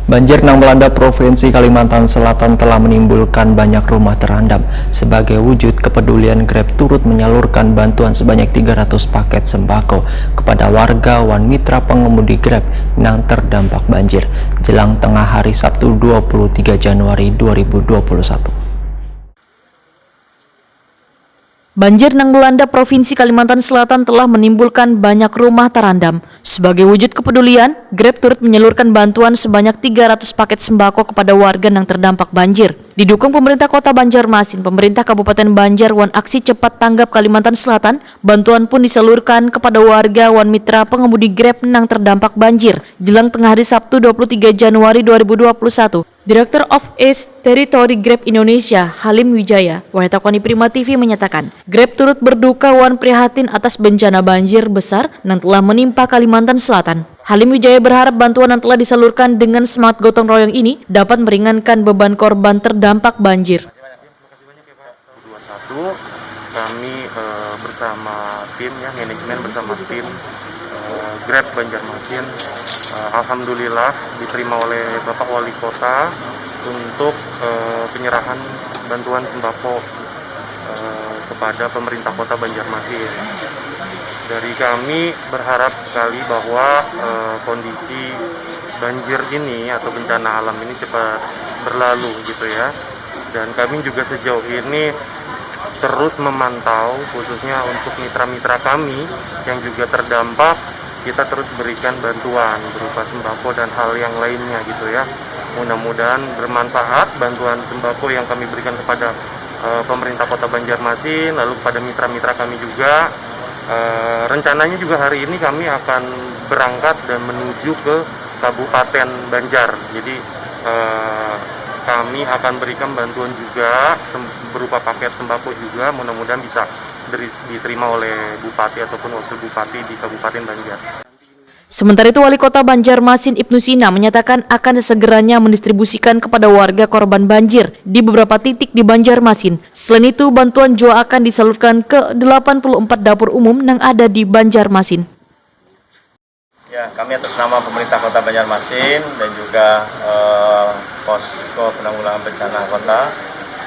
Banjir yang melanda Provinsi Kalimantan Selatan telah menimbulkan banyak rumah terendam. Sebagai wujud kepedulian, Grab turut menyalurkan bantuan sebanyak 300 paket sembako kepada warga Wan Mitra pengemudi Grab yang terdampak banjir jelang tengah hari Sabtu 23 Januari 2021. Banjir yang melanda Provinsi Kalimantan Selatan telah menimbulkan banyak rumah terendam. Sebagai wujud kepedulian, Grab turut menyalurkan bantuan sebanyak 300 paket sembako kepada warga yang terdampak banjir. Didukung pemerintah Kota Banjarmasin, pemerintah Kabupaten Banjar, Wan Aksi Cepat Tanggap Kalimantan Selatan, bantuan pun disalurkan kepada warga Wan Mitra pengemudi Grab yang terdampak banjir jelang tengah hari Sabtu 23 Januari 2021. Director of East Territory Grab Indonesia, Halim Wijaya, Wahyutakoni Prima TV menyatakan, Grab turut berduka wan prihatin atas bencana banjir besar yang telah menimpa Kalimantan Selatan. Halim Wijaya berharap bantuan yang telah disalurkan dengan semangat gotong royong ini dapat meringankan beban korban terdampak banjir. Kami bersama tim, manajemen bersama tim Grab Banjarmasin, alhamdulillah diterima oleh Bapak Wali Kota untuk penyerahan bantuan sembako kepada pemerintah Kota Banjarmasin. Dari kami berharap sekali bahwa kondisi banjir ini atau bencana alam ini cepat berlalu gitu ya. Dan kami juga sejauh ini terus memantau, khususnya untuk mitra-mitra kami yang juga terdampak, kita terus berikan bantuan berupa sembako dan hal yang lainnya gitu ya. Mudah-mudahan bermanfaat bantuan sembako yang kami berikan kepada pemerintah Kota Banjarmasin, lalu kepada mitra-mitra kami juga. Rencananya juga hari ini kami akan berangkat dan menuju ke Kabupaten Banjar. Jadi kami akan berikan bantuan juga berupa paket sembako juga, mudah-mudahan bisa diterima oleh Bupati ataupun Wakil Bupati di Kabupaten Banjar. Sementara itu, Wali Kota Banjarmasin Ibnu Sina menyatakan akan segeranya mendistribusikan kepada warga korban banjir di beberapa titik di Banjarmasin. Selain itu, bantuan juga akan disalurkan ke 84 dapur umum yang ada di Banjarmasin. Ya, kami atas nama pemerintah Kota Banjarmasin dan juga Posko Penanggulangan Bencana Kota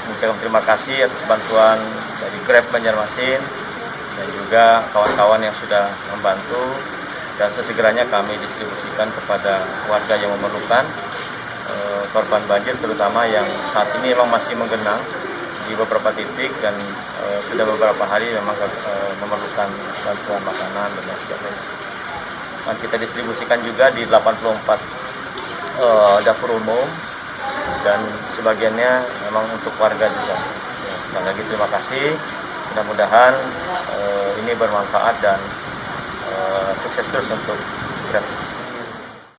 mengucapkan terima kasih atas bantuan dari Grab Banjarmasin dan juga kawan-kawan yang sudah membantu, dan sesegeranya kami distribusikan kepada warga yang memerlukan korban banjir, terutama yang saat ini memang masih menggenang di beberapa titik dan sudah beberapa hari memang memerlukan bantuan makanan dan lain sebagainya. Dan kita distribusikan juga di 84 dapur umum dan sebagiannya memang untuk warga juga. Sekali lagi terima kasih, mudah-mudahan ini bermanfaat dan sukses terus untuk Grab.